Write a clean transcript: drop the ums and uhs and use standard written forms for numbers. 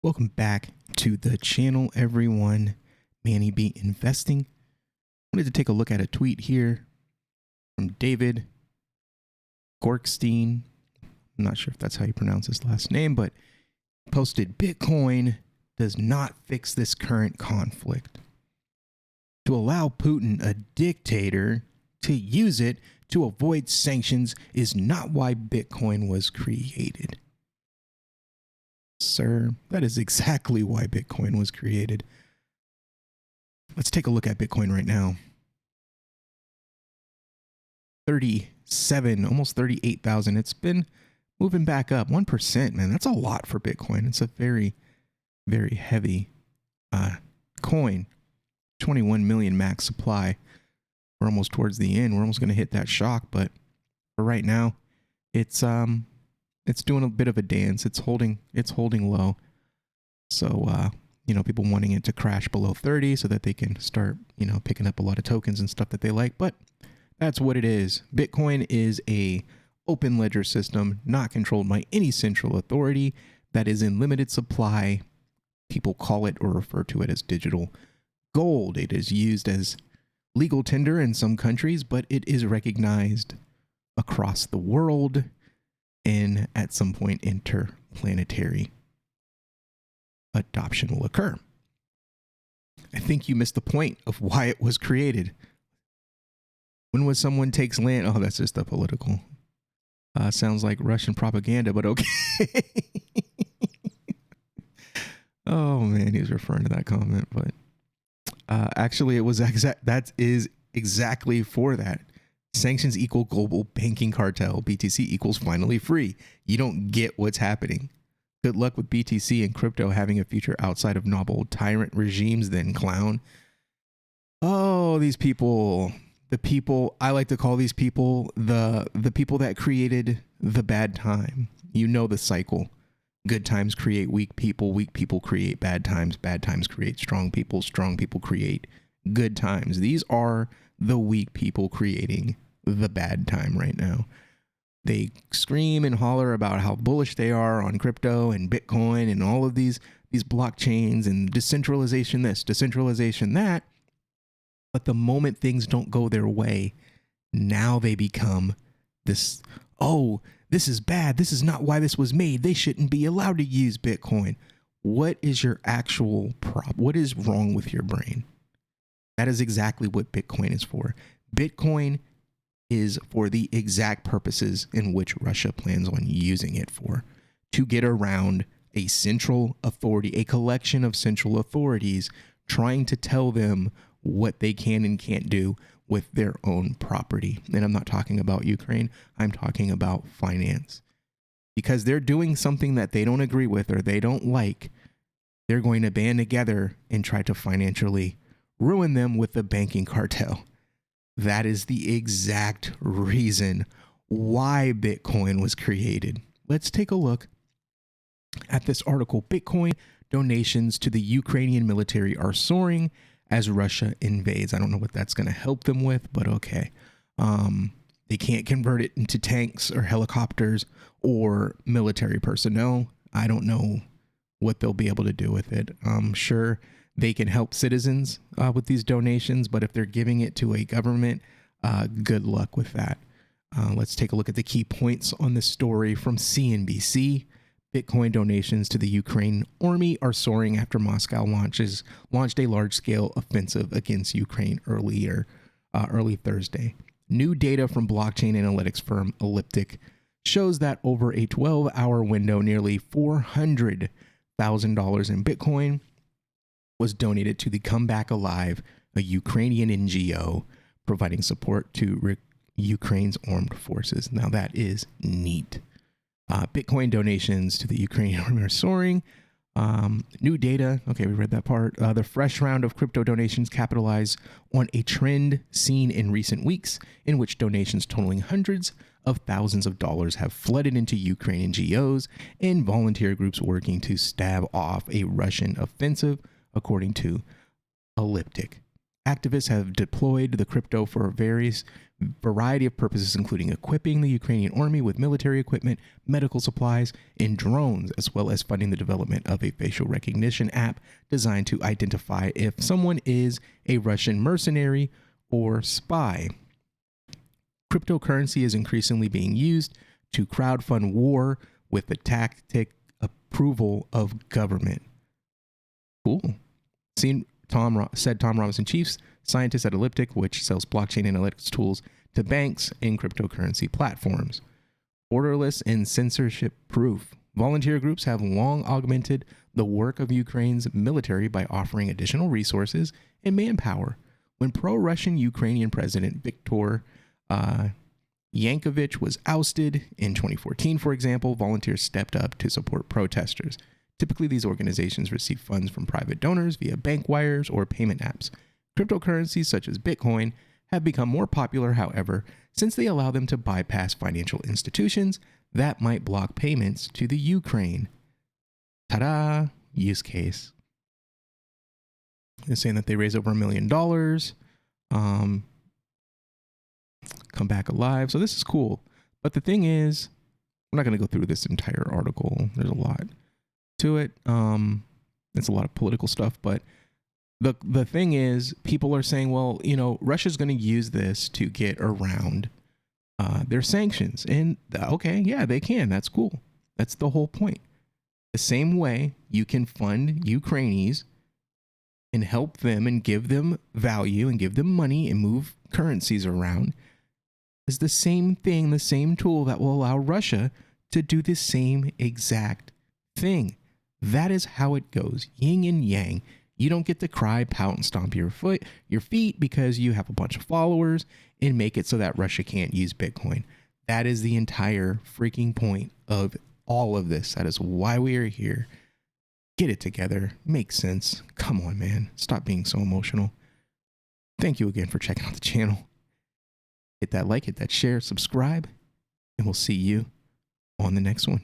Welcome back to the channel, everyone. Manny B Investing. Wanted to take a look at a tweet here from David Gokhshtein. I'm not sure if that's how you pronounce his last name, but posted, Bitcoin does not fix this current conflict. To allow Putin, a dictator, to use it to avoid sanctions is not why Bitcoin was created. Sir, that is exactly why Bitcoin was created. Let's take a look at Bitcoin right now. 37, almost 38,000. It's been moving back up 1%, man. That's a lot for Bitcoin. It's a very, very heavy coin. 21 million max supply. We're almost towards the end. We're almost going to hit that shock, but for right now, it's doing a bit of a dance. It's holding low. So, people wanting it to crash below 30 so that they can start, picking up a lot of tokens and stuff that they like. But that's what it is. Bitcoin is a open ledger system, not controlled by any central authority, that is in limited supply. People call it or refer to it as digital gold. It is used as legal tender in some countries, but it is recognized across the world. And at some point, interplanetary adoption will occur. I think you missed the point of why it was created. When someone takes land, oh, that's just a political. Sounds like Russian propaganda, but okay. Oh man, he was referring to that comment, but actually, it was that is exactly for that. Sanctions equal global banking cartel. BTC equals finally free. You don't get what's happening. Good luck with BTC and crypto having a future outside of novel tyrant regimes, then clown. Oh, these people, I like to call these people the people that created the bad time. You know the cycle. Good times create weak people create bad times create strong people create good times. These are the weak people creating the bad time right now. They scream and holler about how bullish they are on crypto and Bitcoin and all of these blockchains and decentralization this, decentralization that. But the moment things don't go their way, now they become this, oh, this is bad. This is not why this was made. They shouldn't be allowed to use Bitcoin. What is your actual problem? What is wrong with your brain? That is exactly what Bitcoin is for. Bitcoin is for the exact purposes in which Russia plans on using it for, to get around a central authority, a collection of central authorities trying to tell them what they can and can't do with their own property. And I'm not talking about Ukraine. I'm talking about finance. Because they're doing something that they don't agree with or they don't like, they're going to band together and try to financially ruin them with the banking cartel. That is the exact reason why Bitcoin was created. Let's take a look at this article. Bitcoin donations to the Ukrainian military are soaring as Russia invades. I don't know what that's going to help them with, but okay. They can't convert it into tanks or helicopters or military personnel. I don't know what they'll be able to do with it. I'm sure they can help citizens with these donations, but if they're giving it to a government, good luck with that. Let's take a look at the key points on this story from CNBC. Bitcoin donations to the Ukraine army are soaring after Moscow launched a large-scale offensive against Ukraine early Thursday. New data from blockchain analytics firm Elliptic shows that over a 12-hour window, nearly $400,000 in Bitcoin was donated to the Come Back Alive, a Ukrainian NGO providing support to Ukraine's armed forces. Now that is neat. Bitcoin donations to the Ukrainian army are soaring. New data. Okay, we read that part. The fresh round of crypto donations capitalize on a trend seen in recent weeks in which donations totaling hundreds of thousands of dollars have flooded into Ukraine NGOs and volunteer groups working to stave off a Russian offensive, according to Elliptic. Activists have deployed the crypto for a variety of purposes, including equipping the Ukrainian army with military equipment, medical supplies, and drones, as well as funding the development of a facial recognition app designed to identify if someone is a Russian mercenary or spy. Cryptocurrency is increasingly being used to crowdfund war with the tactic approval of government. Cool. Said Tom Robinson, chief scientist at Elliptic, which sells blockchain analytics tools to banks and cryptocurrency platforms. Borderless and censorship-proof. Volunteer groups have long augmented the work of Ukraine's military by offering additional resources and manpower. When pro-Russian Ukrainian President Viktor Yankovich was ousted in 2014, for example, volunteers stepped up to support protesters. Typically, these organizations receive funds from private donors via bank wires or payment apps. Cryptocurrencies such as Bitcoin have become more popular, however, since they allow them to bypass financial institutions that might block payments to the Ukraine. Ta-da! Use case. They're saying that they raised over $1 million. Come back alive. So this is cool. But the thing is, I'm not going to go through this entire article. There's a lot to it. It's a lot of political stuff, but the thing is, people are saying, well, Russia's going to use this to get around their sanctions. And okay, yeah, they can. That's cool. That's the whole point. The same way you can fund Ukrainians and help them and give them value and give them money and move currencies around is the same thing, the same tool that will allow Russia to do the same exact thing. That is how it goes. Yin and yang. You don't get to cry, pout, and stomp your feet because you have a bunch of followers and make it so that Russia can't use Bitcoin. That is the entire freaking point of all of this. That is why we are here. Get it together. Makes sense. Come on, man. Stop being so emotional. Thank you again for checking out the channel. Hit that like, hit that share, subscribe, and we'll see you on the next one.